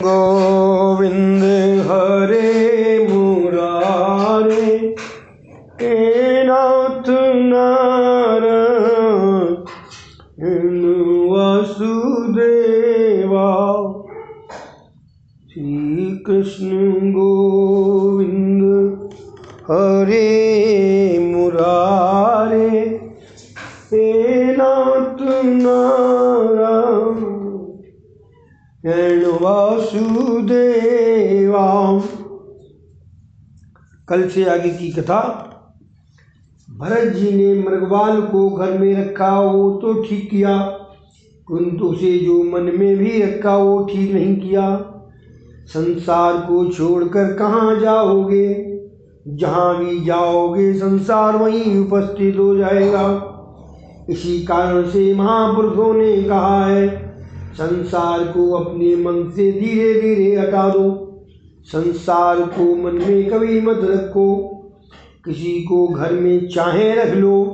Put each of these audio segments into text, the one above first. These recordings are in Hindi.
गोविंद हरे मुरारे हे नाथ नारायण वासुदेवा। श्री कृष्ण गोविंद हरे मुरारे हे नाथ नारायण वासुदेवा। कल से आगे की कथा। भरत जी ने मृगवाल को घर में रखा वो तो ठीक किया, किंतु उसे जो मन में भी रखा वो ठीक नहीं किया। संसार को छोड़कर कहाँ जाओगे? जहाँ भी जाओगे संसार वहीं उपस्थित हो जाएगा। इसी कारण से महापुरुषों ने कहा है, संसार को अपने मन से धीरे धीरे हटा दो। संसार को मन में कभी मत रखो। किसी को घर में चाहे रख लो,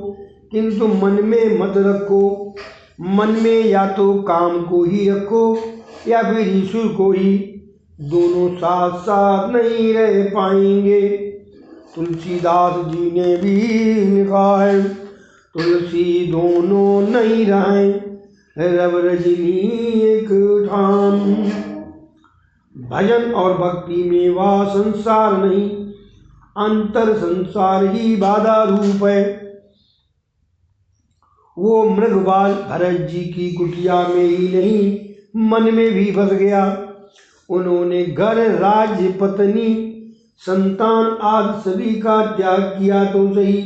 किंतु मन में मत रखो। मन में या तो काम को ही रखो या फिर ईश्वर को ही। दोनों साथ साथ नहीं रह पाएंगे। तुलसीदास जी ने भी लिखा है, तुलसी दोनों नहीं रहें, रब रजनी एक ठाम। भजन और भक्ति में वह संसार नहीं, अंतर संसार ही बाधा रूप है। वो मृगवाल भरत जी की कुटिया में ही नहीं, मन में भी फंस गया। उन्होंने घर, राज्य, पत्नी, संतान आदि सभी का त्याग किया तो सही,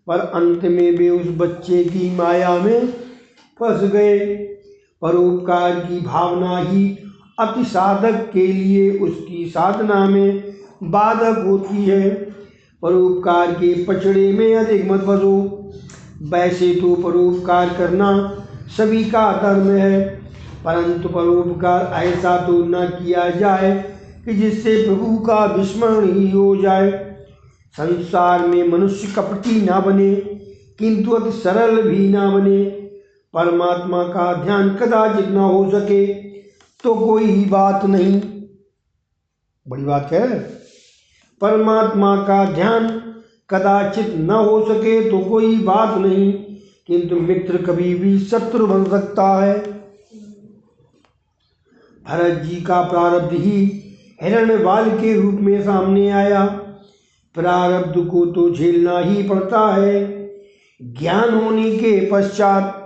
पर अंत में वे उस बच्चे की माया में फंस गए। परोपकार की भावना ही अति साधक के लिए उसकी साधना में बाधक होती है। परोपकार के पचड़े में अधिक मत फंसो। वैसे तो परोपकार करना सभी का धर्म है, परंतु परोपकार ऐसा तो न किया जाए कि जिससे प्रभु का विस्मरण ही हो जाए। संसार में मनुष्य कपटी ना बने, किंतु अति सरल भी ना बने। परमात्मा का ध्यान कदाचित न हो सके तो कोई ही बात नहीं। बड़ी बात क्या है? परमात्मा का ध्यान कदाचित न हो सके तो कोई बात नहीं, किंतु मित्र कभी भी शत्रु बन सकता है। भरत जी का प्रारब्ध ही हिरण्यवाल के रूप में सामने आया। प्रारब्ध को तो झेलना ही पड़ता है। ज्ञान होने के पश्चात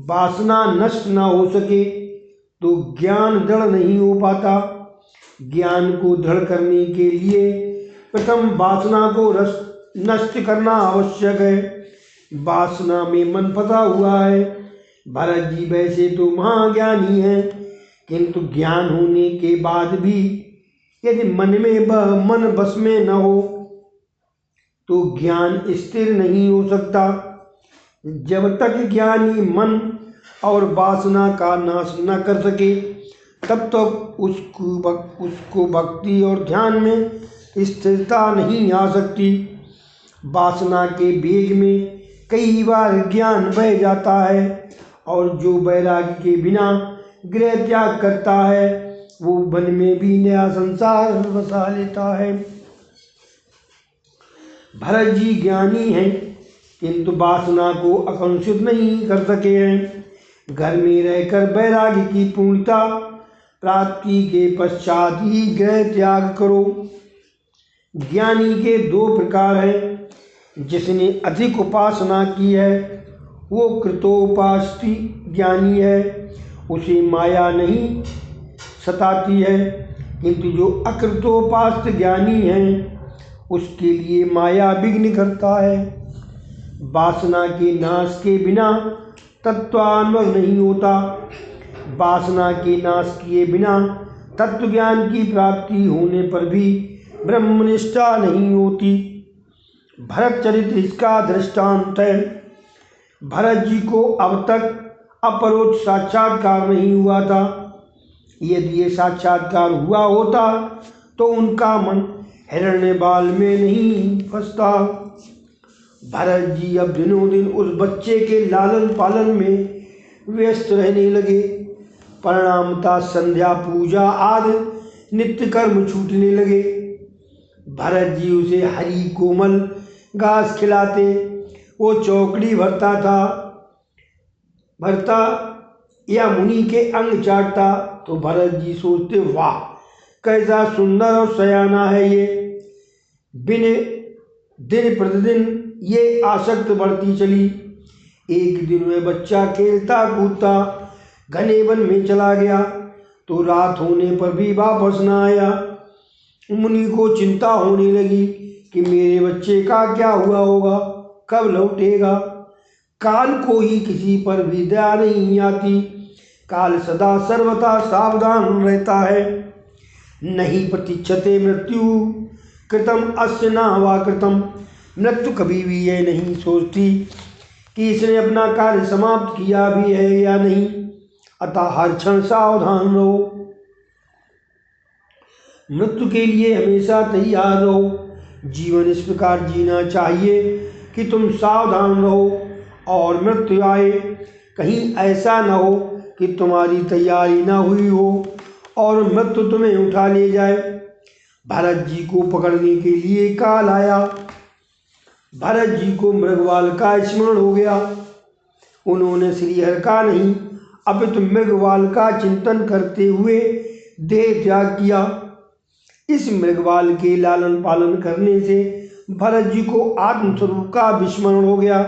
वासना नष्ट न हो सके तो ज्ञान दृढ़ नहीं हो पाता। ज्ञान को दृढ़ करने के लिए प्रथम वासना को नष्ट करना आवश्यक है। वासना में मन फंसा हुआ है। भरत जी वैसे तो महाज्ञानी हैं, किंतु ज्ञान होने के बाद भी यदि मन बस में न हो तो ज्ञान स्थिर नहीं हो सकता। जब तक ज्ञानी मन और वासना का नाश न कर सके तब तक उसको भक्ति और ध्यान में स्थिरता नहीं आ सकती। वासना के वेग में कई बार ज्ञान बह जाता है, और जो वैराग्य के बिना गृह त्याग करता है वो वन में भी नया संसार बसा लेता है। भरत जी ज्ञानी हैं, किंतु वासना को आकर्षित नहीं कर सके हैं। घर में रहकर वैराग्य की पूर्णता प्राप्ति के पश्चात ही गृह त्याग करो। ज्ञानी के दो प्रकार हैं। जिसने अधिक उपासना की है वो कृतोपास्ति ज्ञानी है, उसे माया नहीं सताती है, किंतु जो अकृतोपास्त ज्ञानी है उसके लिए माया विघ्न करता है। वासना के नाश के बिना तत्वानुभव नहीं होता। वासना के नाश किए बिना तत्व ज्ञान की प्राप्ति होने पर भी ब्रह्मनिष्ठा नहीं होती। भरत चरित्र इसका दृष्टांत है। भरत जी को अब तक अपरोक्ष साक्षात्कार नहीं हुआ था। यदि ये साक्षात्कार हुआ होता तो उनका मन हिरण्यवाल में नहीं फंसता। भरत जी अब दिनों दिन उस बच्चे के लालन पालन में व्यस्त रहने लगे। परिणामतः संध्या पूजा आदि नित्य कर्म छूटने लगे। भरत जी उसे हरी कोमल घास खिलाते, वो चौकड़ी भरता या मुनि के अंग चाटता तो भरत जी सोचते, वाह कैसा सुंदर और सयाना है ये। दिन प्रतिदिन ये आसक्त बढ़ती चली। एक दिन वह बच्चा खेलता कूदता घने वन में चला गया तो रात होने पर भी वापस न आया। मुनि को चिंता होने लगी कि मेरे बच्चे का क्या हुआ होगा, कब लौटेगा। काल को ही किसी पर भी दया नहीं आती। काल सदा सर्वथा सावधान रहता है। नहीं प्रतीक्षते मृत्यु कृतम अस्य न वा कृतम। मृत्यु कभी भी यह नहीं सोचती कि इसने अपना कार्य समाप्त किया भी है या नहीं, अतः हर क्षण सावधान रहो। मृत्यु के लिए हमेशा तैयार रहो। जीवन इस प्रकार जीना चाहिए कि तुम सावधान रहो और मृत्यु आए कहीं ऐसा न हो कि तुम्हारी तैयारी न हुई हो और मृत्यु तुम्हें उठा ले जाए। भरत जी को पकड़ने के लिए काल आया। भरत जी को मृगवाल का स्मरण हो गया। उन्होंने श्रीहरि का नहीं अपितु मृगवाल का चिंतन करते हुए देह त्याग किया। इस मृगवाल के लालन पालन करने से भरत जी को आत्मस्वरूप का विस्मरण हो गया।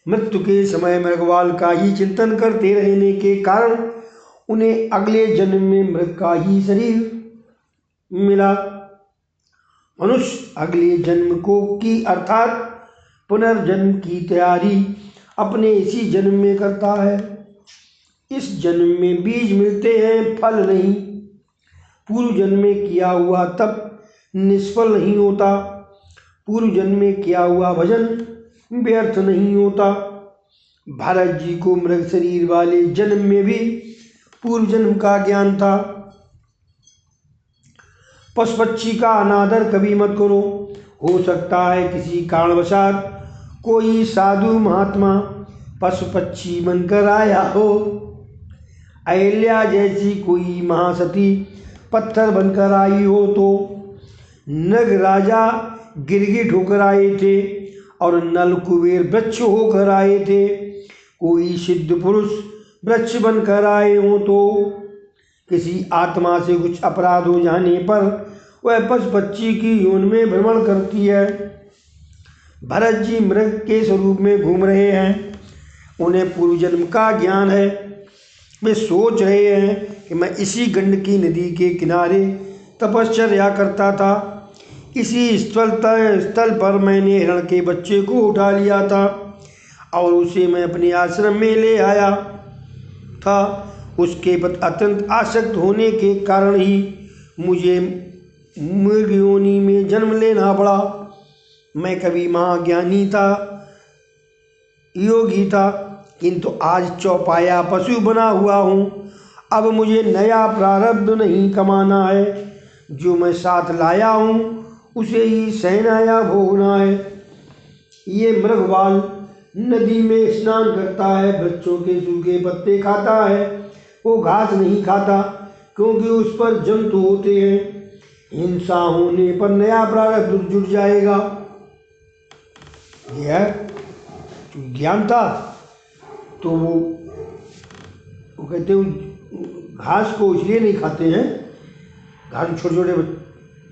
मृत्यु के समय मृगवाल का ही चिंतन करते रहने के कारण उन्हें अगले जन्म में मृग का ही शरीर मिला। मनुष्य अगले जन्म की अर्थात पुनर्जन्म की तैयारी अपने इसी जन्म में करता है। इस जन्म में बीज मिलते हैं, फल नहीं। पूर्व जन्म में किया हुआ तप निष्फल नहीं होता। पूर्व जन्म में किया हुआ भजन व्यर्थ नहीं होता। भरत जी को मृग शरीर वाले जन्म में भी पूर्व जन्म का ज्ञान था। पशु पक्षी का अनादर कभी मत करो। हो सकता है किसी कारणवशात कोई साधु महात्मा पशु पक्षी बनकर आया हो। अहिल्या जैसी कोई महासती पत्थर बनकर आई हो तो नग राजा गिरगिट होकर आए थे और नल कुबेर वृक्ष होकर आए थे। कोई सिद्ध पुरुष वृक्ष बनकर आए हो तो किसी आत्मा से कुछ अपराध हो जाने पर वह पशु पक्षी की योनि में भ्रमण करती है। भरत जी मृग के स्वरूप में घूम रहे हैं। उन्हें पूर्व जन्म का ज्ञान है। वे सोच रहे हैं कि मैं इसी गंडकी नदी के किनारे तपश्चर्या करता था। इसी स्थल पर मैंने हिरण के बच्चे को उठा लिया था और उसे मैं अपने आश्रम में ले आया था। उसके प्रति अत्यंत आसक्त होने के कारण ही मुझे मृग योनि में जन्म लेना पड़ा। मैं कभी महाज्ञानी था, योगी था, किंतु आज चौपाया पशु बना हुआ हूँ। अब मुझे नया प्रारब्ध नहीं कमाना है। जो मैं साथ लाया हूँ उसे ही सहना या भोगना है। ये मृगवाल नदी में स्नान करता है, बच्चों के सूखे पत्ते खाता है। वो घास नहीं खाता क्योंकि उस पर जंतु होते हैं। हिंसा होने पर नया प्रारब्ध जुट जाएगा। यह ज्ञान था तो वो कहते हैं घास को इसलिए नहीं खाते हैं, घास में छोटे छोटे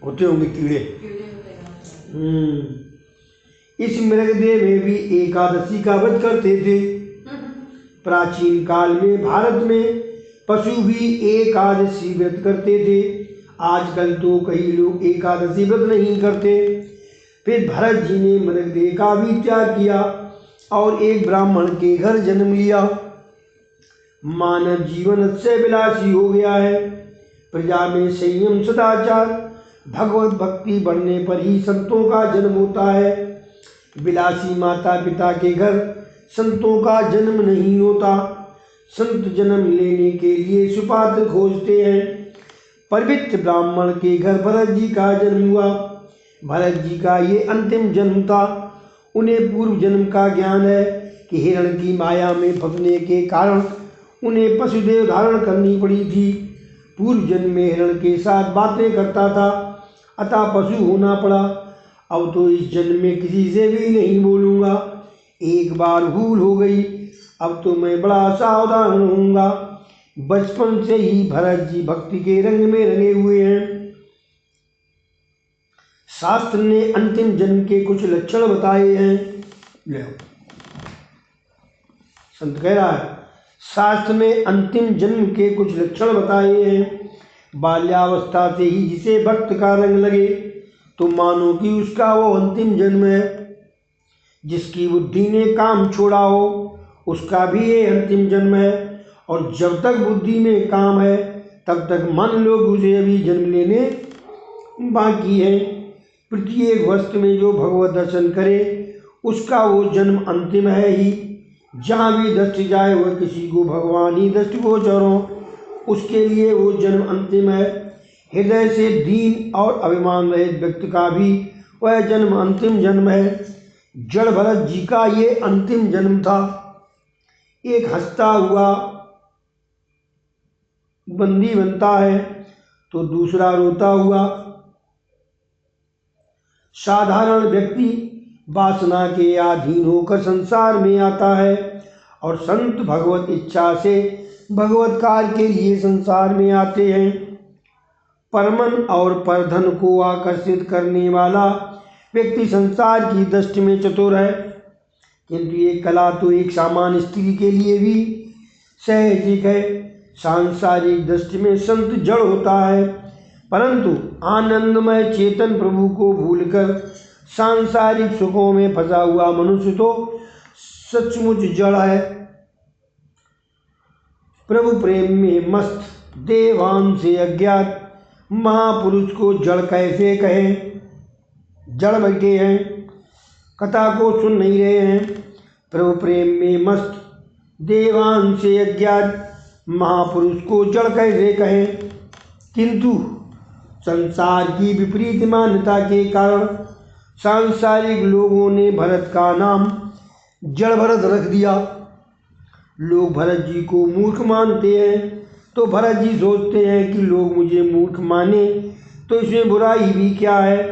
होते होंगे कीड़े। इस मृगदेह में भी एकादशी का व्रत करते थे। प्राचीन काल में भारत में पशु भी एकादशी व्रत करते थे। आजकल तो कई लोग एकादशी व्रत नहीं करते। फिर भरत जी ने मृगदेह का भी त्याग किया और एक ब्राह्मण के घर जन्म लिया। मानव जीवन अतिशय विलासी हो गया है। प्रजा में संयम सदाचार भगवत भक्ति बढ़ने पर ही संतों का जन्म होता है। विलासी माता पिता के घर संतों का जन्म नहीं होता। संत जन्म लेने के लिए सुपात्र खोजते हैं। पवित्र ब्राह्मण के घर भरत जी का जन्म हुआ। भरत जी का ये अंतिम जन्म था। उन्हें पूर्व जन्म का ज्ञान है कि हिरण की माया में फंसने के कारण उन्हें पशुदेह धारण करनी पड़ी थी। पूर्व जन्म में हिरण के साथ बातें करता था, अतः पशु होना पड़ा। अब तो इस जन्म में किसी से भी नहीं बोलूँगा। एक बार भूल हो गई, अब तो मैं बड़ा सावधान रहूँगा। बचपन से ही भरत जी भक्ति के रंग में रंगे हुए हैं। शास्त्र ने अंतिम जन्म के कुछ लक्षण बताए हैं। ले संत कह रहा है, शास्त्र ने अंतिम जन्म के कुछ लक्षण बताए हैं। बाल्यावस्था से ही जिसे भक्त का रंग लगे तो मानो कि उसका वो अंतिम जन्म है। जिसकी बुद्धि ने काम छोड़ा हो उसका भी ये अंतिम जन्म है। और जब तक बुद्धि में काम है तब तक मन लोग उसे अभी जन्म लेने बाकी है। प्रत्येक वस्तु में जो भगवत दर्शन करे उसका वो जन्म अंतिम है ही। जहाँ भी दृष्टि जाए वह किसी को भगवान ही दृष्टिगोचर हो, उसके लिए वो जन्म अंतिम है। हृदय से दीन और अभिमान रहित व्यक्ति का भी वह जन्म अंतिम जन्म है। जड़ भरत जी का ये अंतिम जन्म था। एक हंसता हुआ बंदी बनता है तो दूसरा रोता हुआ। साधारण व्यक्ति वासना के अधीन होकर संसार में आता है और संत भगवत इच्छा से भगवत कार्य के लिए संसार में आते हैं। परमन और परधन को आकर्षित करने वाला व्यक्ति संसार की दृष्टि में चतुर है, किंतु ये कला तो एक सामान्य स्त्री के लिए भी सहजिक है। सांसारिक दृष्टि में संत जड़ होता है, परंतु आनंदमय चेतन प्रभु को भूलकर सांसारिक सुखों में फंसा हुआ मनुष्य तो सचमुच जड़ है। प्रभु प्रेम में मस्त देवान से अज्ञात महापुरुष को जड़ कैसे कहें। जड़ बैठे हैं, कथा को सुन नहीं रहे हैं। प्रभु प्रेम में मस्त देवान से अज्ञात महापुरुष को जड़ कैसे कहें। किंतु संसार की विपरीत मान्यता के कारण सांसारिक लोगों ने भरत का नाम जड़ भरत रख दिया। लोग भरत जी को मूर्ख मानते हैं तो भरत जी सोचते हैं कि लोग मुझे मूर्ख माने तो इसमें बुराई भी क्या है।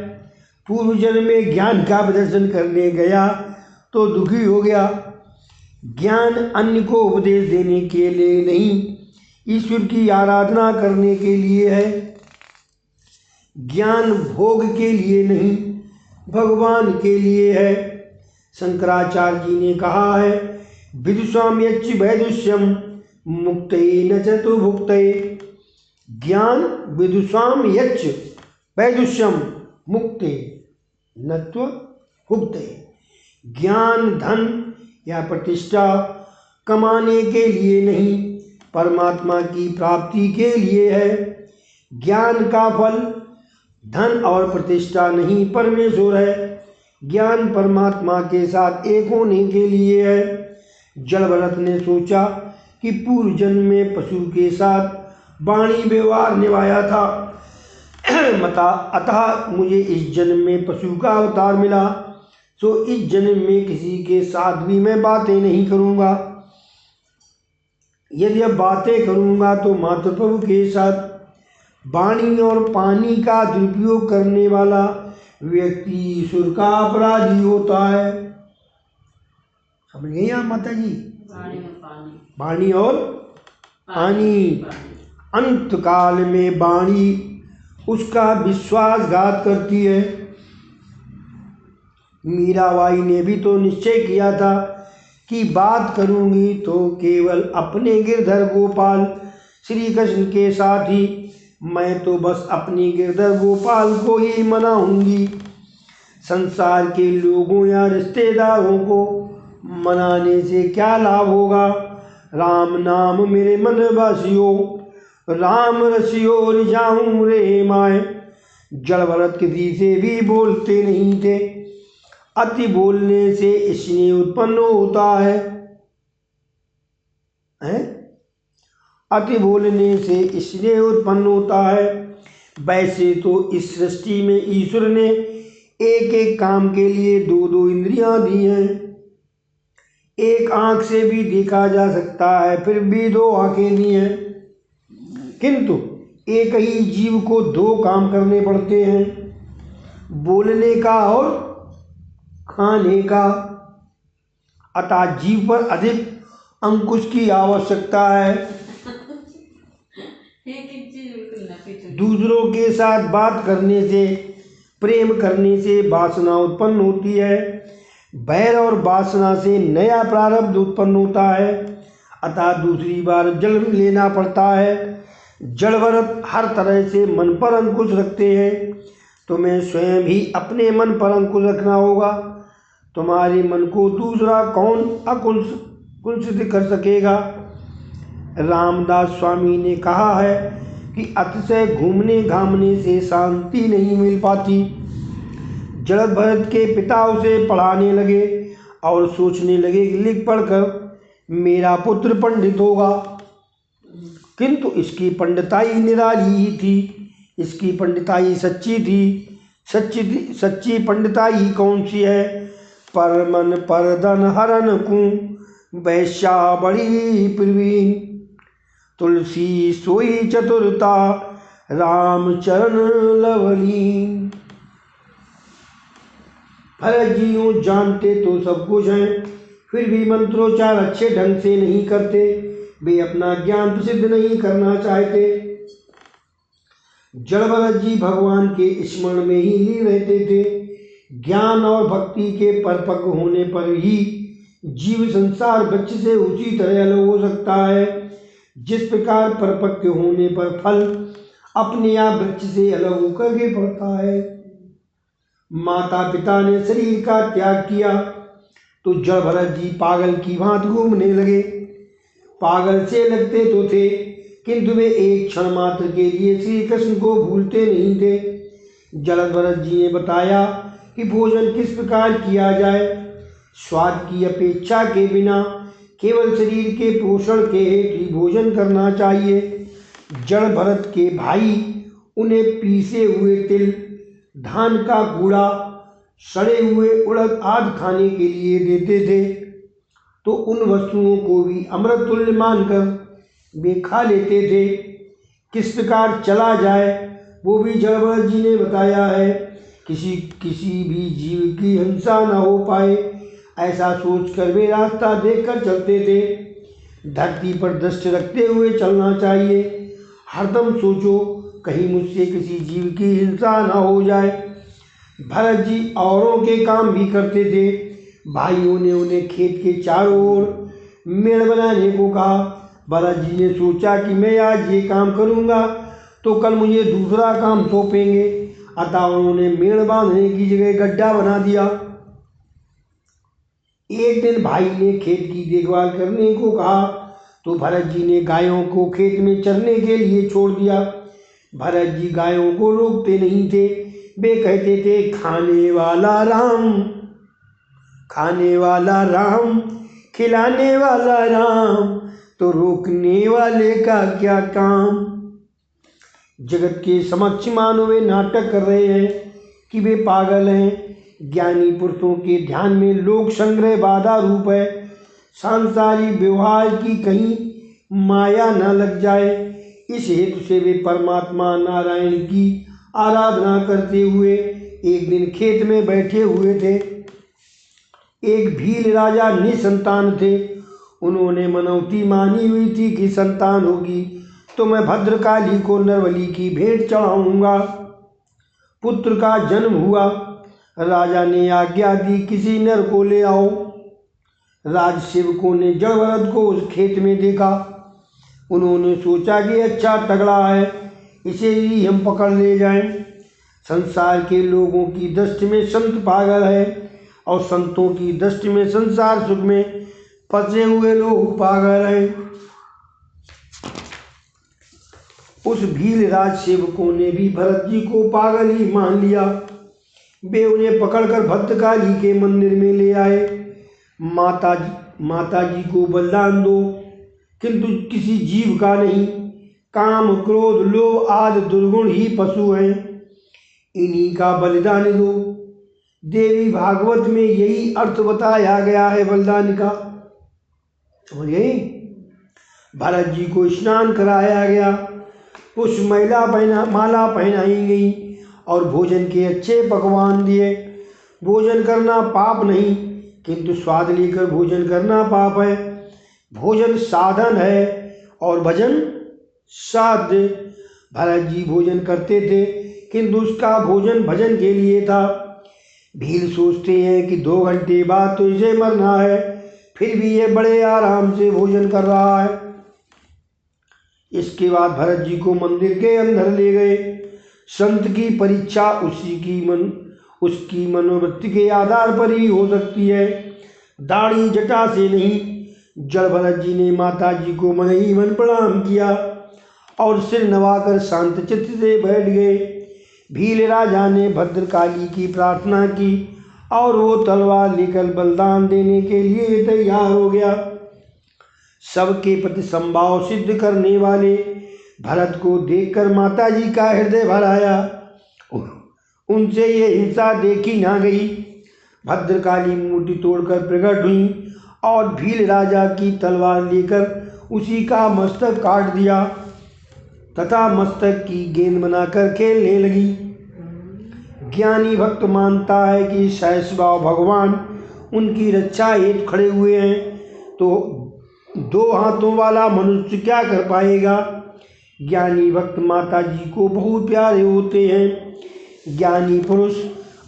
पूर्व जन्म में ज्ञान का प्रदर्शन करने गया तो दुखी हो गया। ज्ञान अन्य को उपदेश देने के लिए नहीं, ईश्वर की आराधना करने के लिए है। ज्ञान भोग के लिए नहीं, भगवान के लिए है। शंकराचार्य जी ने कहा है, विदुषाम यच्च वैदुष्यम मुक्तये न च तु भुक्तये। ज्ञान विदुषाम यच्च वैदुष्यम मुक्ते न त्व भुक्तये। ज्ञान धन या प्रतिष्ठा कमाने के लिए नहीं, परमात्मा की प्राप्ति के लिए है। ज्ञान का फल धन और प्रतिष्ठा नहीं, परमेश्वर है। ज्ञान परमात्मा के साथ एक होने के लिए है। जड़ भरत ने सोचा कि पूर्व जन्म में पशु के साथ वाणी व्यवहार निभाया था, अतः मुझे इस जन्म में पशु का अवतार मिला, तो इस जन्म में किसी के साथ भी मैं बातें नहीं करूँगा। यदि अब बातें करूँगा तो मात्र प्रभु के साथ। वाणी और पानी का दुरुपयोग करने वाला व्यक्ति ईश्वर का अपराधी होता है। समझ गई आप माता जी? वाणी और पानी। अंत काल में वाणी उसका विश्वासघात करती है। मीराबाई ने भी तो निश्चय किया था कि बात करूंगी तो केवल अपने गिरधर गोपाल श्री कृष्ण के साथ ही। मैं तो बस अपनी गिरधर गोपाल को ही मनाऊंगी, संसार के लोगों या रिश्तेदारों को मनाने से क्या लाभ होगा। राम नाम मेरे मन बसियो, राम रसियो रिझाऊं रे माए। जड़ भरत किसी से भी बोलते नहीं थे। अति बोलने से स्नेह उत्पन्न होता है। अति बोलने से स्नेह उत्पन्न होता है। वैसे तो इस सृष्टि में ईश्वर ने एक एक काम के लिए दो दो इंद्रियां दी हैं। एक आंख से भी देखा जा सकता है, फिर भी दो आंखें दी हैं, किंतु एक ही जीव को दो काम करने पड़ते हैं, बोलने का और खाने का। अतः जीव पर अधिक अंकुश की आवश्यकता है। दूसरों के साथ बात करने से, प्रेम करने से वासना उत्पन्न होती है। बैर और वासना से नया प्रारब्ध उत्पन्न होता है, अतः दूसरी बार जन्म लेना पड़ता है। जड़ भरत हर तरह से मन पर अंकुश रखते हैं। तुम्हें स्वयं भी अपने मन पर अंकुश रखना होगा। तुम्हारे मन को दूसरा कौन कुलसित कर सकेगा। रामदास स्वामी ने कहा है कि अतिशय घूमने घामने से शांति नहीं मिल पाती। जड़द भरत के पिता उसे पढ़ाने लगे और सोचने लगे कि लिख पढ़कर मेरा पुत्र पंडित होगा, किंतु इसकी पंडिताई निराली ही थी। इसकी पंडिताई सच्ची थी। सच्ची पंडिताई कौन सी है। पर मन पर धन हरन को वैश्या बड़ी प्रवीण, तुलसी सोई चतुरता राम चरण लवलीन। भरत जी यूँ जानते तो सब कुछ हैं, फिर भी मंत्रोच्चार अच्छे ढंग से नहीं करते। वे अपना ज्ञान प्रसिद्ध नहीं करना चाहते। जड़ भरत जी भगवान के स्मरण में ही लीन रहते थे। ज्ञान और भक्ति के परिपक्व होने पर ही जीव संसार वृक्ष से उसी तरह अलग हो सकता है जिस प्रकार परिपक्व होने पर फल अपने आप वृक्ष से अलग होकर के पड़ता है। माता पिता ने शरीर का त्याग किया तो जड़ भरत जी पागल की भांति घूमने लगे। पागल से लगते तो थे, किंतु वे एक क्षण मात्र के लिए श्री कृष्ण को भूलते नहीं थे। जड़ भरत जी ने बताया कि भोजन किस प्रकार किया जाए। स्वाद की अपेक्षा के बिना केवल शरीर के पोषण के हेतु ही भोजन करना चाहिए। जड़ भरत के भाई उन्हें पीसे हुए तिल, धान का कूड़ा, सड़े हुए उड़द आदि खाने के लिए देते थे, तो उन वस्तुओं को भी अमृत तुल्य मानकर वे खा लेते थे। किस प्रकार चला जाए वो भी जड़ भरत जी ने बताया है। किसी भी जीव की हिंसा न हो पाए, ऐसा सोचकर वे रास्ता देखकर चलते थे। धरती पर दृष्टि रखते हुए चलना चाहिए। हरदम सोचो कहीं मुझसे किसी जीव की हिंसा न हो जाए। भरत जी औरों के काम भी करते थे। भाइयों ने उन्हें खेत के चारों ओर मेड़ बनाने को कहा। भरत जी ने सोचा कि मैं आज ये काम करूँगा तो कल मुझे दूसरा काम सौंपेंगे, अतः उन्होंने मेड़ बांधने की जगह गड्ढा बना दिया। एक दिन भाई ने खेत की देखभाल करने को कहा तो भरत जी ने गायों को खेत में चरने के लिए छोड़ दिया। भरत जी गायों को रोकते नहीं थे। वे कहते थे खाने वाला राम, खाने वाला राम, खिलाने वाला राम, तो रोकने वाले का क्या काम। जगत के समक्ष मानो वे नाटक कर रहे हैं कि वे पागल हैं। ज्ञानी पुरुषों के ध्यान में लोक संग्रह बाधा रूप है। सांसारिक व्यवहार की कहीं माया न लग जाए, इस हेतु से वे परमात्मा नारायण की आराधना करते हुए एक दिन खेत में बैठे हुए थे। एक भील राजा निसंतान थे। उन्होंने मनौती मानी हुई थी कि संतान होगी तो मैं भद्रकाली को नरबलि की भेंट चढ़ाऊंगा। पुत्र का जन्म हुआ। राजा ने आज्ञा दी किसी नर को ले आओ। राजसेवकों ने जड़ भरत को उस खेत में देखा। उन्होंने सोचा कि अच्छा तगड़ा है, इसे ही हम पकड़ ले जाएं। संसार के लोगों की दृष्टि में संत पागल है और संतों की दृष्टि में संसार सुख में फंसे हुए लोग पागल हैं। उस भील राजसेवकों ने भी भरत जी को पागल ही मान लिया। वे उन्हें पकड़कर भद्रकाली के मंदिर में ले आए। माता जी को बलिदान दो, किंतु किसी जीव का नहीं। काम, क्रोध, लोभ आदि दुर्गुण ही पशु हैं, इन्हीं का बलिदान दो। देवी भागवत में यही अर्थ बताया गया है बलिदान का। समझ गए। भरत जी को स्नान कराया गया। पुष्प माला पहनाई गई और भोजन के अच्छे पकवान दिए। भोजन करना पाप नहीं, किंतु स्वाद लेकर भोजन करना पाप है। भोजन साधन है और भजन साध्य। भरत जी भोजन करते थे, किंतु उसका भोजन भजन के लिए था। भील सोचते हैं कि 2 घंटे बाद तो इसे मरना है, फिर भी ये बड़े आराम से भोजन कर रहा है। इसके बाद भरत जी को मंदिर के अंदर ले गए। संत की परीक्षा उसकी मनोवृत्ति के आधार पर ही हो सकती है, दाढ़ी जटा से नहीं। जड़ भरत जी ने माता जी को मन ही मन प्रणाम किया और सिर नवाकर शांत चित्त से बैठ गए। भील राजा ने भद्रकाली की प्रार्थना की और वो तलवार लेकर बलिदान देने के लिए तैयार हो गया। सबके प्रति संभाव सिद्ध करने वाले भरत को देखकर माता जी का हृदय भर आया। उनसे ये हिंसा देखी ना गई। भद्रकाली मूर्ति तोड़कर प्रकट हुई और भील राजा की तलवार लेकर उसी का मस्तक काट दिया तथा मस्तक की गेंद बनाकर खेलने लगी। ज्ञानी भक्त मानता है कि सहस्वाव भगवान उनकी रक्षा हेतु खड़े हुए हैं, तो 2 हाथों वाला मनुष्य क्या कर पाएगा। ज्ञानी भक्त माता जी को बहुत प्यारे होते हैं। ज्ञानी पुरुष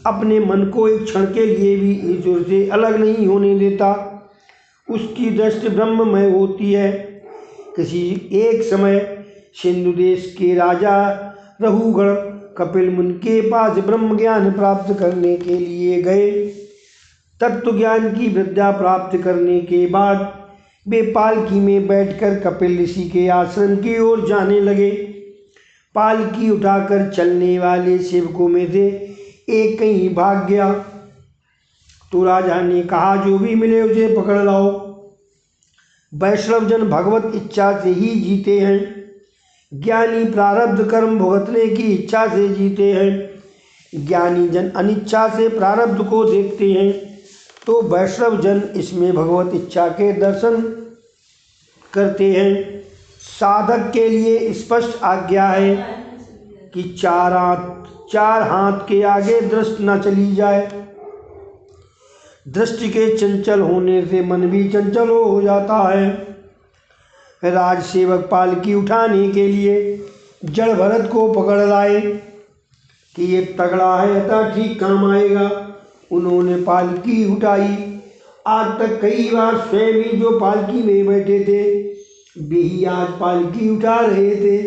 अपने मन को एक क्षण के लिए भी ईश्वर से अलग नहीं होने देता। उसकी दृष्टि ब्रह्ममय होती है। किसी एक समय सिंधु देश के राजा रहुगण कपिल मुनि के पास ब्रह्म ज्ञान प्राप्त करने के लिए गए। तत्व ज्ञान की विद्या प्राप्त करने के बाद वे पालकी में बैठकर कपिल ऋषि के आश्रम की ओर जाने लगे। पालकी उठाकर चलने वाले सेवकों में से एक कहीं भाग गया तो राजा ने कहा, जो भी मिले उसे पकड़ लाओ। वैष्णव जन भगवत इच्छा से ही जीते हैं। ज्ञानी प्रारब्ध कर्म भुगतने की इच्छा से जीते हैं। ज्ञानी जन अनिच्छा से प्रारब्ध को देखते हैं, तो वैष्णव जन इसमें भगवत इच्छा के दर्शन करते हैं। साधक के लिए स्पष्ट आज्ञा है कि 4 हाथ के आगे दृष्टि न चली जाए। दृष्टि के चंचल होने से मन भी चंचल हो जाता है। राज सेवक पालकी उठाने के लिए जड़ भरत को पकड़ लाए कि ये तगड़ा है, अतः ठीक काम आएगा। उन्होंने पालकी उठाई। आज तक कई बार स्वयं ही जो पालकी में बैठे थे वे ही आज पालकी उठा रहे थे।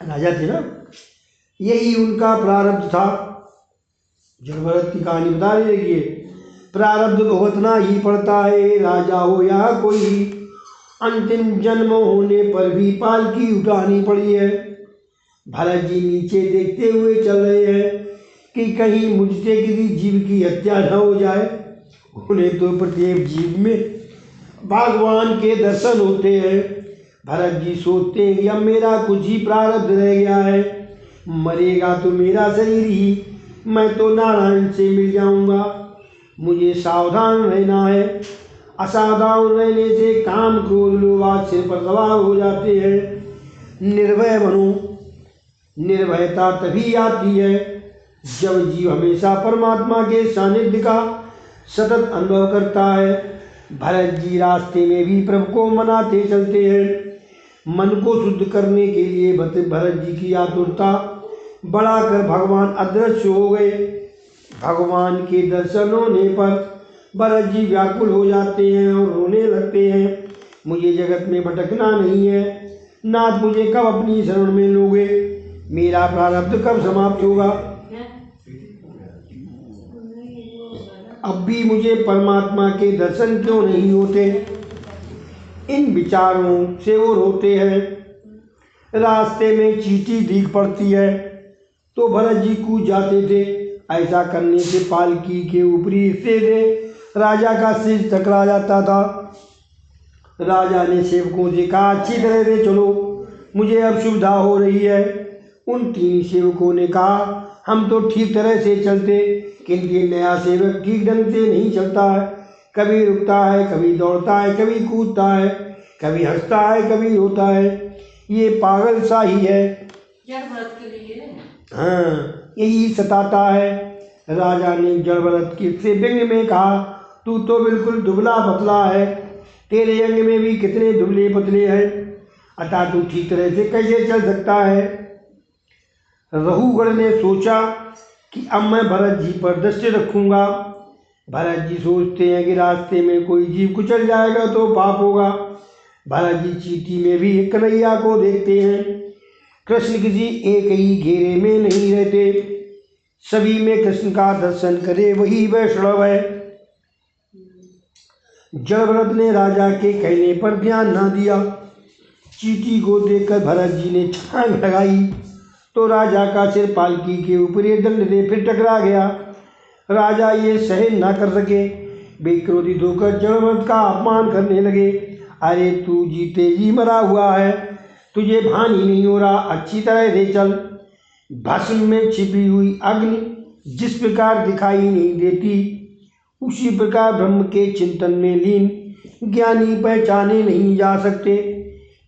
राजा थे ना, यही उनका प्रारब्ध था। जड़ भरत की कहानी बता रही है कि प्रारब्ध भुगतना ही पड़ता है, राजा हो या कोई। अंतिम जन्म होने पर भी पालकी उठानी पड़ी है। भरत जी नीचे देखते हुए चल रहे हैं कि कहीं मुझसे किसी जीव की हत्या न हो जाए। उन्हें तो प्रत्येक जीव में भगवान के दर्शन होते हैं। भरत जी सोचते हैं कि अब मेरा कुछ ही प्रारब्ध रह गया है, मरेगा तो मेरा शरीर ही, मैं तो नारायण से मिल जाऊंगा। मुझे सावधान रहना है। असावधान रहने से काम क्रोध लोभ सिर पर सवार हो जाते हैं। निर्भय बनो। निर्भयता तभी आती है जब जीव हमेशा परमात्मा के सानिध्य का सतत अनुभव करता है। भरत जी रास्ते में भी प्रभु को मनाते चलते हैं। मन को शुद्ध करने के लिए भरत जी की आतुरता बढ़ाकर भगवान अदृश्य हो गए। भगवान के दर्शन होने पर भरत जी व्याकुल हो जाते हैं और रोने लगते हैं। मुझे जगत में भटकना नहीं है। नाथ, मुझे कब अपनी शरण में लोगे? मेरा प्रारब्ध कब समाप्त होगा? अब भी मुझे परमात्मा के दर्शन क्यों नहीं होते? इन विचारों से वो रोते हैं। रास्ते में चींटी दिख पड़ती है तो भरत जी कूद जाते थे। ऐसा करने से पालकी के ऊपरी हिस्से से राजा का सिर टकरा जाता था। राजा ने सेवकों से कहा, अच्छी तरह से चलो, मुझे अब सुविधा हो रही है। उन 3 सेवकों ने कहा, हम तो ठीक तरह से चलते, किंतु ये नया सेवक ठीक ढंग से नहीं चलता है। कभी रुकता है, कभी दौड़ता है, कभी कूदता है, कभी हंसता है, कभी रोता है। ये पागल सा ही है। जड़ व्रत के लिए हाँ, यही सताता है। राजा ने जड़ व्रत के से व्यंग में कहा, तू तो बिल्कुल दुबला पतला है, तेरे अंग में भी कितने दुबले पतले हैं, अतः तू ठीक तरह से कैसे चल सकता है। रघुगण ने सोचा कि अब मैं भरत जी पर दृष्टि रखूंगा। भरत जी सोचते हैं कि रास्ते में कोई जीव कुचल जाएगा तो पाप होगा। भरत जी चीटी में भी कन्हैया को देखते हैं। कृष्ण किसी एक ही घेरे में नहीं रहते, सभी में कृष्ण का दर्शन करे वही वैष्णव है। जड़व्रत ने राजा के कहने पर ध्यान न दिया। चीटी को देखकर भरत जी ने छलांग लगाई तो राजा का सिर पालकी के ऊपर दंड दे फिर टकरा गया। राजा ये सहन न कर सके, वे क्रोधित होकर जड़व्रत का अपमान करने लगे। अरे तू जीते जी मरा हुआ है, तुझे भान ही नहीं हो रहा, अच्छी तरह से चल। भस्म में छिपी हुई अग्नि जिस प्रकार दिखाई नहीं देती, उसी प्रकार ब्रह्म के चिंतन में लीन ज्ञानी पहचाने नहीं जा सकते।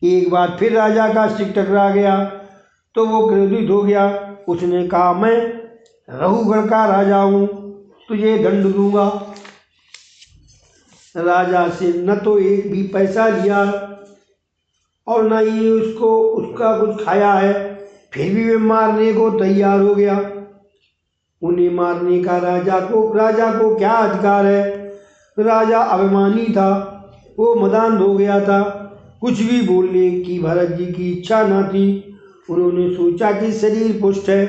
एक बार फिर राजा का सिर टकरा गया तो वो क्रोधित हो गया। उसने कहा, मैं रघुगण का राजा हूँ, तुझे दंड दूंगा। राजा से न तो एक भी पैसा लिया और न ही उसका कुछ खाया है, फिर भी वे मारने को तैयार हो गया। उन्हें मारने का राजा को क्या अधिकार है। राजा अभिमानी था, वो मदान हो गया था, कुछ भी बोलने की भरत जी की इच्छा न थी। उन्होंने सोचा कि शरीर पुष्ट है,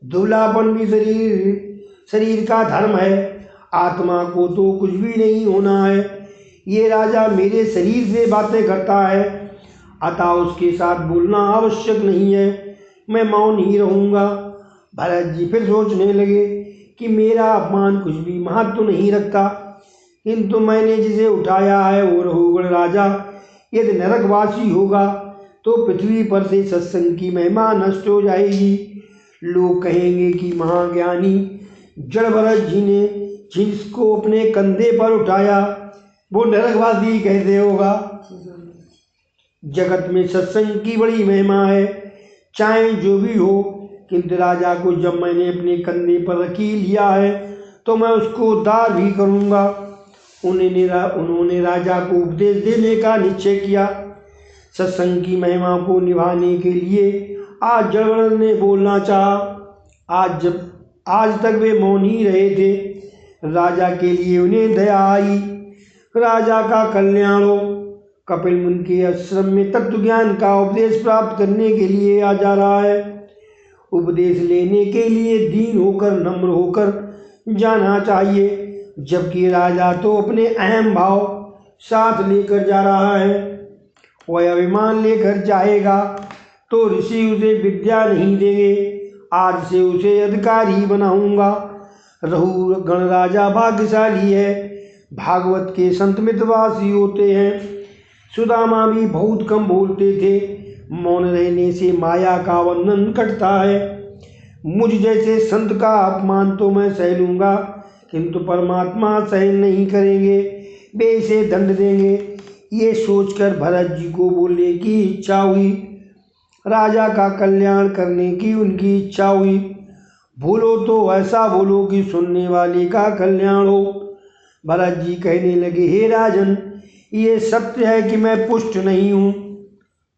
दुबलापन भी शरीर का धर्म है, आत्मा को तो कुछ भी नहीं होना है। ये राजा मेरे शरीर से बातें करता है, अतः उसके साथ बोलना आवश्यक नहीं है, मैं मौन ही रहूँगा। भरत जी फिर सोचने लगे कि मेरा अपमान कुछ भी महत्व नहीं रखता, किंतु मैंने जिसे उठाया है वो रघुगण राजा यदि नरकवासी होगा तो पृथ्वी पर से सत्संग की महिमा नष्ट हो जाएगी। लोग कहेंगे कि महाज्ञानी जड़ भरत जी ने जिसको अपने कंधे पर उठाया वो नरकवासी कैसे होगा। जगत में सत्संग की बड़ी महिमा है, चाहे जो भी हो, किंतु राजा को जब मैंने अपने कंधे पर रखी लिया है तो मैं उसको उद्धार भी करूँगा। उन्होंने राजा को उपदेश देने का निश्चय किया। सत्संग की महिमा को निभाने के लिए आज जड़व्रत ने बोलना चाहा। आज तक वे मौन ही रहे थे। राजा के लिए उन्हें दया आई। राजा का कल्याण हो। कपिल मुनि के आश्रम में तत्व ज्ञान का उपदेश प्राप्त करने के लिए आ जा रहा है। उपदेश लेने के लिए दीन होकर नम्र होकर जाना चाहिए, जबकि राजा तो अपने अहम भाव साथ लेकर जा रहा है। वह अभिमान लेकर जाएगा तो ऋषि उसे विद्या नहीं देंगे। आज से उसे अधिकारी बनाऊंगा। रघुगण राजा भाग्यशाली है, भागवत के संत मितवासी होते हैं। सुदामा भी बहुत कम बोलते थे, मौन रहने से माया का बंधन कटता है। मुझ जैसे संत का अपमान तो मैं सह लूँगा, किंतु परमात्मा सहन नहीं करेंगे, वे इसे दंड देंगे। ये सोचकर भरत जी को बोलने की इच्छा हुई, राजा का कल्याण करने की उनकी इच्छा हुई। बोलो तो ऐसा बोलो कि सुनने वाले का कल्याण हो। भरत जी कहने लगे, हे राजन, ये सत्य है कि मैं पुष्ट नहीं हूँ,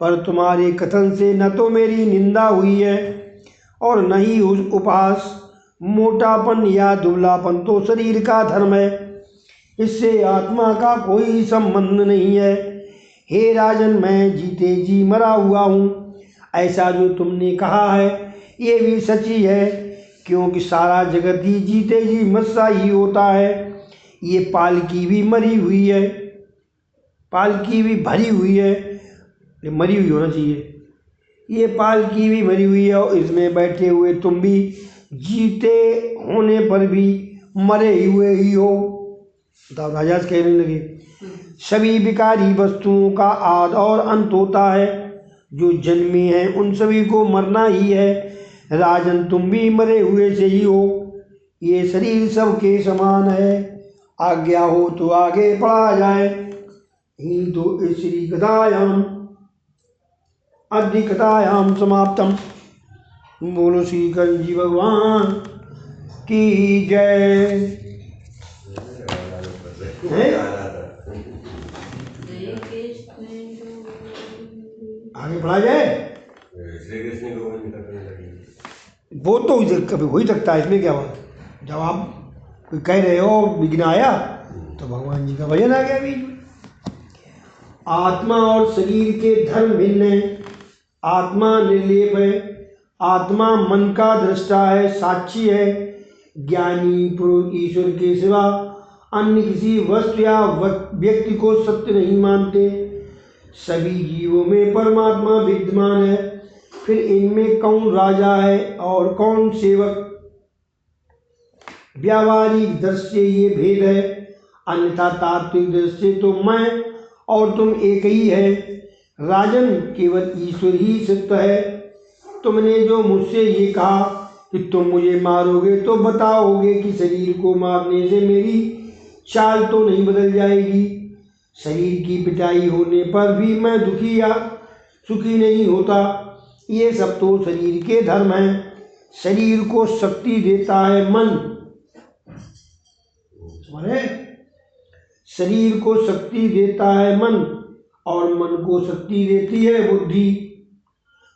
पर तुम्हारे कथन से न तो मेरी निंदा हुई है और न ही उपहास। मोटापन या दुबलापन तो शरीर का धर्म है, इससे आत्मा का कोई संबंध नहीं है। हे राजन, मैं जीते जी मरा हुआ हूँ। ऐसा जो तुमने कहा है ये भी सच्ची है, क्योंकि सारा जगत ही जीते जी मरता ही होता है। ये पालकी भी मरी हुई है, पालकी भी भरी हुई है, मरी हुई होना चाहिए। ये पालकी भी मरी हुई है और इसमें बैठे हुए तुम भी जीते होने पर भी मरे हुए ही हो। राजा कहने लगे, सभी विकारी वस्तुओं का आदि और अंत होता है, जो जन्मे हैं उन सभी को मरना ही है। राजन, तुम भी मरे हुए से ही हो, ये शरीर सबके समान है। आज्ञा हो तो आगे पढ़ा जाए। हिंदू श्री गदायाम। अधिकतायाम समाप्तम। बोलो श्री कृष्ण जी भगवान की जय। आगे बढ़ा जाए। श्री कृष्ण गोविंद का करने लगी। वो तो कभी हो ही सकता है, इसमें क्या बात। जब आप कोई कह रहे हो विघ्न आया तो भगवान जी का भजन आ गया बीच में। आत्मा और शरीर के धर्म भिन्न है। आत्मा निर्लेप है। आत्मा मन का दृष्टा है, साक्षी है। ज्ञानी पुरुष ईश्वर के सिवा अन्य किसी वस्तु या व्यक्ति को सत्य नहीं मानते। सभी जीवों में परमात्मा विद्यमान है। फिर इनमें कौन राजा है और कौन सेवक। व्यावहारिक दृष्टि से ये भेद है, अन्यथा तात्विक दृष्टि से तो मैं और तुम एक ही है। राजन, केवल ईश्वर ही सत्य है। तुमने जो मुझसे ये कहा कि तुम मुझे मारोगे, तो बताओगे कि शरीर को मारने से मेरी चाल तो नहीं बदल जाएगी। शरीर की पिटाई होने पर भी मैं दुखी या सुखी नहीं होता। ये सब तो शरीर के धर्म हैं। शरीर को शक्ति देता है मन। शरीर को शक्ति देता है मन और मन को शक्ति देती है बुद्धि।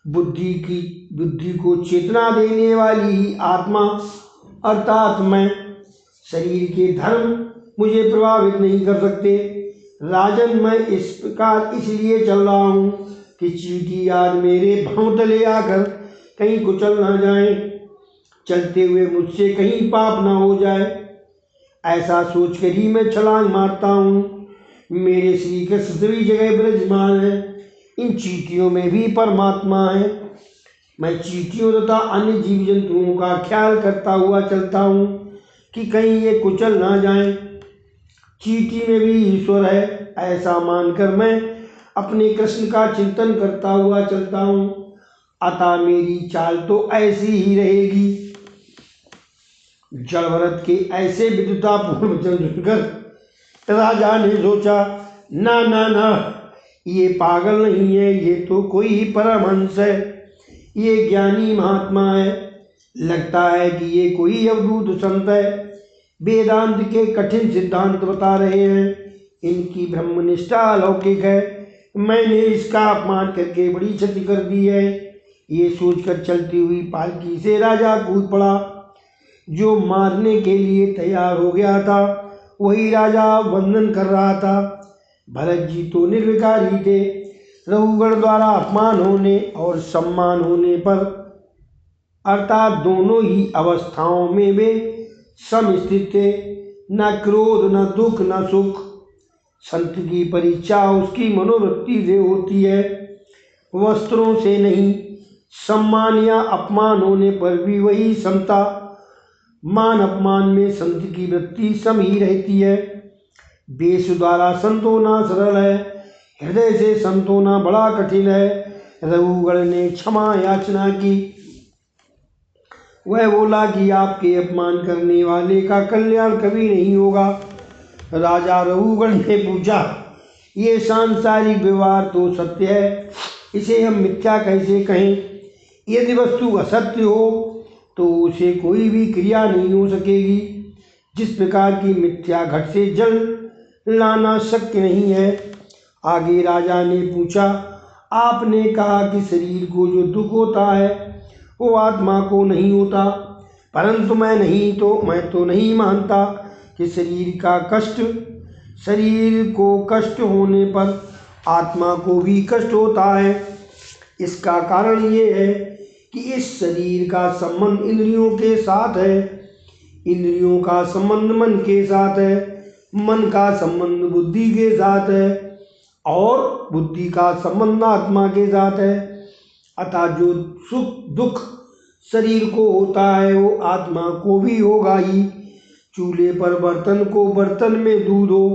बुद्धि को चेतना देने वाली ही आत्मा अर्थात मैं। शरीर के धर्म मुझे प्रभावित नहीं कर सकते। राजन, मैं इस प्रकार इसलिए चल रहा हूँ कि चींटी आज मेरे भौं तले आकर कहीं कुचल ना जाए, चलते हुए मुझसे कहीं पाप ना हो जाए। ऐसा सोचकर ही मैं छलांग मारता हूँ। मेरे श्री कृष्ण सभी जगह विराजमान है। इन चींटियों में भी परमात्मा है। मैं चींटियों तथा अन्य जीव जंतुओं का ख्याल करता हुआ चलता हूँ कि कहीं ये कुचल ना जाएं। चींटी में भी ईश्वर है, ऐसा मानकर मैं अपने कृष्ण का चिंतन करता हुआ चलता हूँ। अतः मेरी चाल तो ऐसी ही रहेगी। जड़भरत के ऐसे विद्युतापूर्ण वचन सुनकर राजा ने सोचा, ना ना ना, ये पागल नहीं है, ये तो कोई परमहंस है। ये ज्ञानी महात्मा है। लगता है कि ये कोई अवधूत संत है। वेदांत के कठिन सिद्धांत बता रहे हैं। इनकी ब्रह्मनिष्ठा अलौकिक है। मैंने इसका अपमान करके बड़ी क्षति कर दी है। ये सोचकर चलती हुई पालकी से राजा कूद पड़ा। जो मारने के लिए तैयार हो गया था वही राजा वंदन कर रहा था। भरत जी तो निर्विकार ही थे। रघुगण द्वारा अपमान होने और सम्मान होने पर अर्थात दोनों ही अवस्थाओं में वे समस्थित थे। न क्रोध, न दुख, न सुख। संत की परीक्षा उसकी मनोवृत्ति से होती है, वस्त्रों से नहीं। सम्मान या अपमान होने पर भी वही समता। मान अपमान में संत की वृत्ति सम ही रहती है। वेश द्वारा संत होना सरल है, हृदय से संत होना बड़ा कठिन है। रघुगण ने क्षमा याचना की। वह बोला कि आपके अपमान करने वाले का कल्याण कभी नहीं होगा। राजा रघुगण ने पूछा, ये सांसारिक व्यवहार तो सत्य है, इसे हम मिथ्या कैसे कहें। यदि वस्तु असत्य हो तो उसे कोई भी क्रिया नहीं हो सकेगी। जिस प्रकार की मिथ्या घट से जल लाना शक्य नहीं है। आगे राजा ने पूछा, आपने कहा कि शरीर को जो दुख होता है वो आत्मा को नहीं होता, परंतु मैं तो नहीं मानता कि शरीर को कष्ट होने पर आत्मा को भी कष्ट होता है। इसका कारण ये है कि इस शरीर का संबंध इंद्रियों के साथ है, इंद्रियों का संबंध मन के साथ है, मन का संबंध बुद्धि के साथ है और बुद्धि का संबंध आत्मा के साथ है। अतः जो सुख दुख शरीर को होता है वो आत्मा को भी होगा ही। चूल्हे पर बर्तन को बर्तन में दूध हो,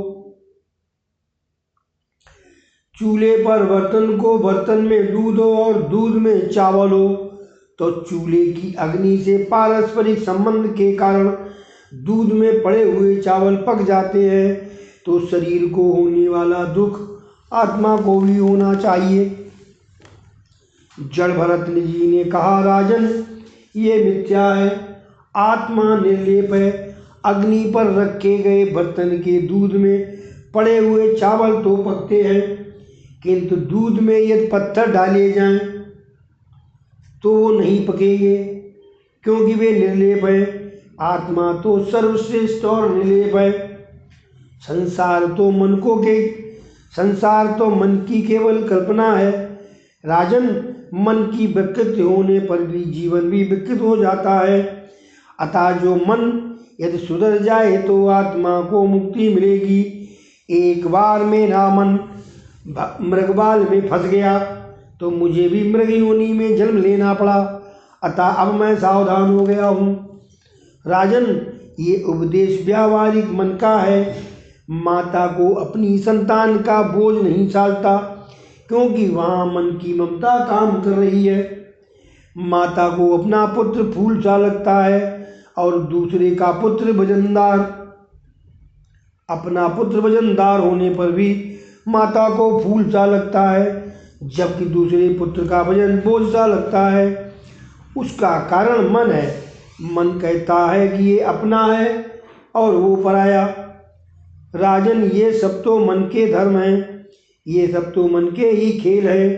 चूल्हे पर बर्तन को बर्तन में दूध हो और दूध में चावल हो, तो चूल्हे की अग्नि से पारस्परिक संबंध के कारण दूध में पड़े हुए चावल पक जाते हैं। तो शरीर को होने वाला दुख आत्मा को भी होना चाहिए। जड़ भरत जी ने कहा, राजन ये मिथ्या है। आत्मा निर्लेप है। अग्नि पर रखे गए बर्तन के दूध में पड़े हुए चावल तो पकते हैं, किंतु दूध में यदि पत्थर डाले जाएं तो वो नहीं पकेंगे, क्योंकि वे निर्लेप है। आत्मा तो सर्वश्रेष्ठ और निर्लेप है। संसार तो मन की केवल कल्पना है। राजन, मन की विकृति होने पर भी जीवन भी विकृत हो जाता है। अतः जो मन यदि सुधर जाए तो आत्मा को मुक्ति मिलेगी। एक बार मेरा मन मृगबाल में फंस गया तो मुझे भी मृग योनि में जन्म लेना पड़ा। अतः अब मैं सावधान हो गया हूँ। राजन, ये उपदेश व्यावहारिक मन का है। माता को अपनी संतान का बोझ नहीं सालता, क्योंकि वहाँ मन की ममता काम कर रही है। माता को अपना पुत्र फूल सा लगता है और दूसरे का पुत्र वजनदार। अपना पुत्र वजनदार होने पर भी माता को फूल सा लगता है, जबकि दूसरे पुत्र का वजन बोझ सा लगता है। उसका कारण मन है। मन कहता है कि ये अपना है और वो पराया। राजन, ये सब तो मन के धर्म हैं। ये सब तो मन के ही खेल है।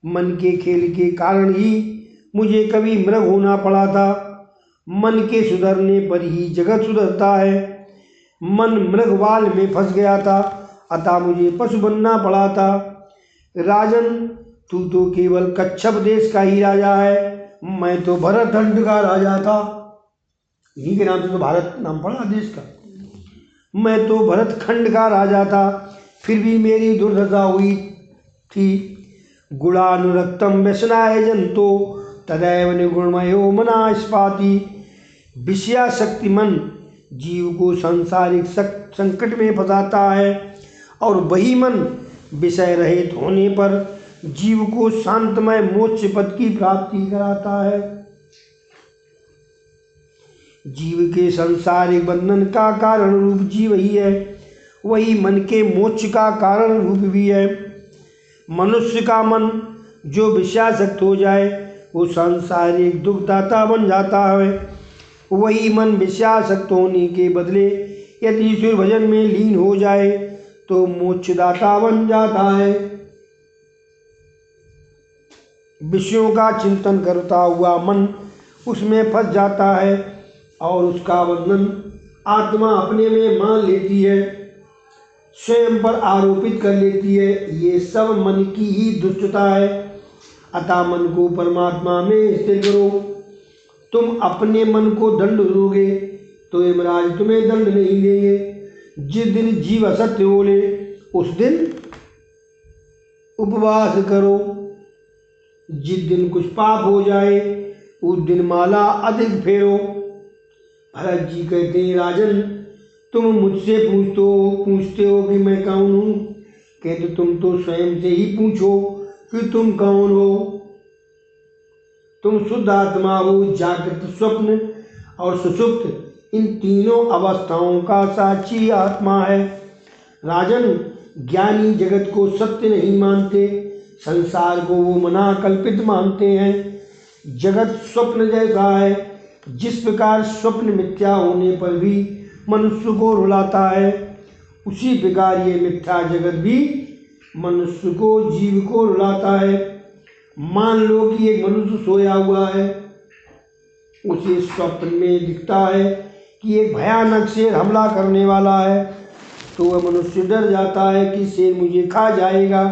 मन के खेल के कारण ही मुझे कभी मृग होना पड़ा था। मन के सुधरने पर ही जगत सुधरता है। मन मृगवाल में फंस गया था, अतः मुझे पशु बनना पड़ा था। राजन, तू तो केवल कच्छप देश का ही राजा है। मैं तो भरतखंड का राजा था। इन्हीं के नाम से तो भारत नाम पड़ा देश का। मैं तो भरतखंड का राजा था, फिर भी मेरी दुर्दशा हुई थी। गुणानुरक्तम व्यसनाय जंतो तदैव निर्गुणमयो मना स्पाति। विषयाशक्ति मन जीव को सांसारिक संकट में फंसाता है, और वही मन विषय रहित होने पर जीव को शांतमय मोक्ष पद की प्राप्ति कराता है। जीव के सांसारिक बंधन का कारण रूप जीव ही है, वही मन के मोक्ष का कारण रूप भी है। मनुष्य का मन जो विषयासक्त हो जाए वो सांसारिक दुखदाता बन जाता है। वही मन विषयासक्त होने के बदले यदि ईश्वर भजन में लीन हो जाए तो मोक्षदाता बन जाता है। विषयों का चिंतन करता हुआ मन उसमें फंस जाता है और उसका बंधन आत्मा अपने में मान लेती है, स्वयं पर आरोपित कर लेती है। ये सब मन की ही दुष्टता है। अतः मन को परमात्मा में स्थिर करो। तुम अपने मन को दंड दोगे तो यमराज तुम्हें दंड नहीं देंगे। जिस दिन जीव असत्य बोले उस दिन उपवास करो। जिस दिन कुछ पाप हो जाए उस दिन माला अधिक फेरो। भरत जी कहते हैं, राजन, तुम मुझसे पूछते हो कि मैं कौन हूँ। कहते तुम तो स्वयं से ही पूछो कि तुम कौन हो। तुम शुद्ध आत्मा हो। जागृत, स्वप्न और सुषुप्त इन तीनों अवस्थाओं का साक्षी आत्मा है। राजन, ज्ञानी जगत को सत्य नहीं मानते, संसार को वो मना कल्पित मानते हैं। जगत स्वप्न जैसा है। जिस प्रकार स्वप्न मिथ्या होने पर भी मनुष्य को रुलाता है, उसी प्रकार ये मिथ्या जगत भी मनुष्य को, जीव को रुलाता है। मान लो कि एक मनुष्य सोया हुआ है। उसे स्वप्न में दिखता है कि एक भयानक शेर हमला करने वाला है, तो वह मनुष्य डर जाता है कि शेर मुझे खा जाएगा,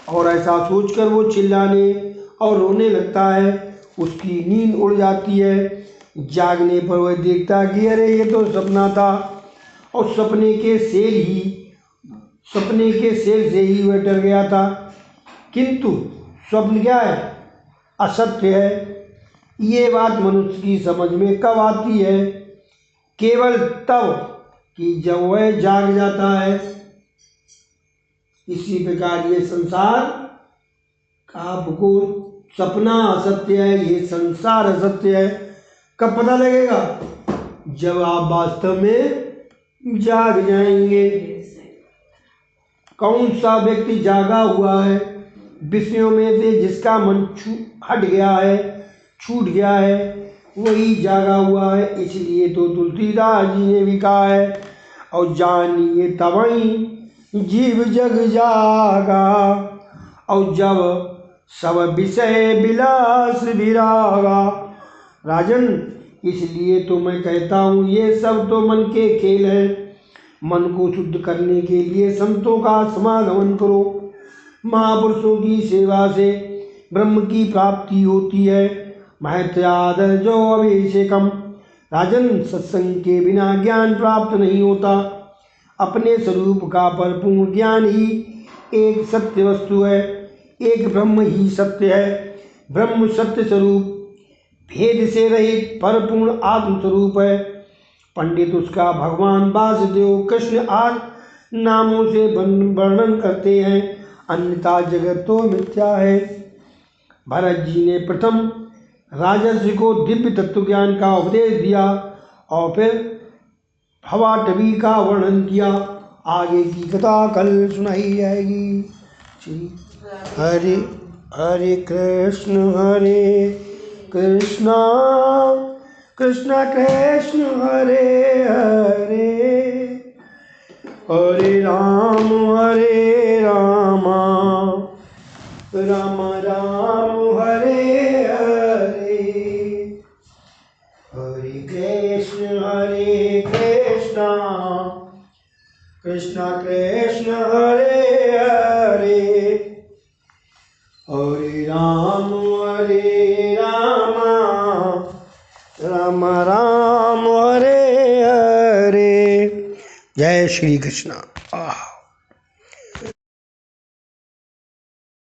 और ऐसा सोचकर वो चिल्लाने और रोने लगता है। उसकी नींद उड़ जाती है। जागने पर वह देखता कि अरे ये तो सपना था, और सपने के शेर से ही वह डर गया था। किंतु स्वप्न क्या है? असत्य है। ये बात मनुष्य की समझ में कब आती है? केवल तब कि जब वह जाग जाता है। इसी प्रकार ये संसार आपको सपना असत्य है, ये संसार असत्य है। कब पता लगेगा? जब आप वास्तव में जाग जाएंगे। कौन सा व्यक्ति जागा हुआ है विषयों में से जिसका मन हट गया है, छूट गया है, वही जागा हुआ है। इसलिए तो तुलसीदास जी ने भी कहा है, और जानिए तवई जीव जग जागा, और जब सब विषय विलास विरागा। राजन, इसलिए तो मैं कहता हूँ ये सब तो मन के खेल हैं। मन को शुद्ध करने के लिए संतों का समागमन करो। महापुरुषों की सेवा से ब्रह्म की प्राप्ति होती है। महत्यादर जो अभिषेकम। राजन, सत्संग के बिना ज्ञान प्राप्त नहीं होता। अपने स्वरूप का परिपूर्ण ज्ञान ही एक सत्य वस्तु है। एक ब्रह्म ही सत्य है। ब्रह्म सत्य स्वरूप भेद से रहित परिपूर्ण आत्म स्वरूप है। पंडित उसका भगवान वासुदेव कृष्ण आदि नामों से वर्णन करते हैं, अन्यथा जगत तो मिथ्या है। भरत जी ने प्रथम राजर्षि को दिव्य तत्व ज्ञान का उपदेश दिया और फिर भवाटवी का वर्णन किया। आगे की कथा कल सुनाई जाएगी। श्री हरे हरे कृष्ण कृष्ण कृष्ण हरे हरे, हरे राम राम राम हरे हरे, हरे कृष्ण कृष्ण कृष्ण हरे हरे, हरे राम राम राम हरे हरे। जय श्री कृष्ण।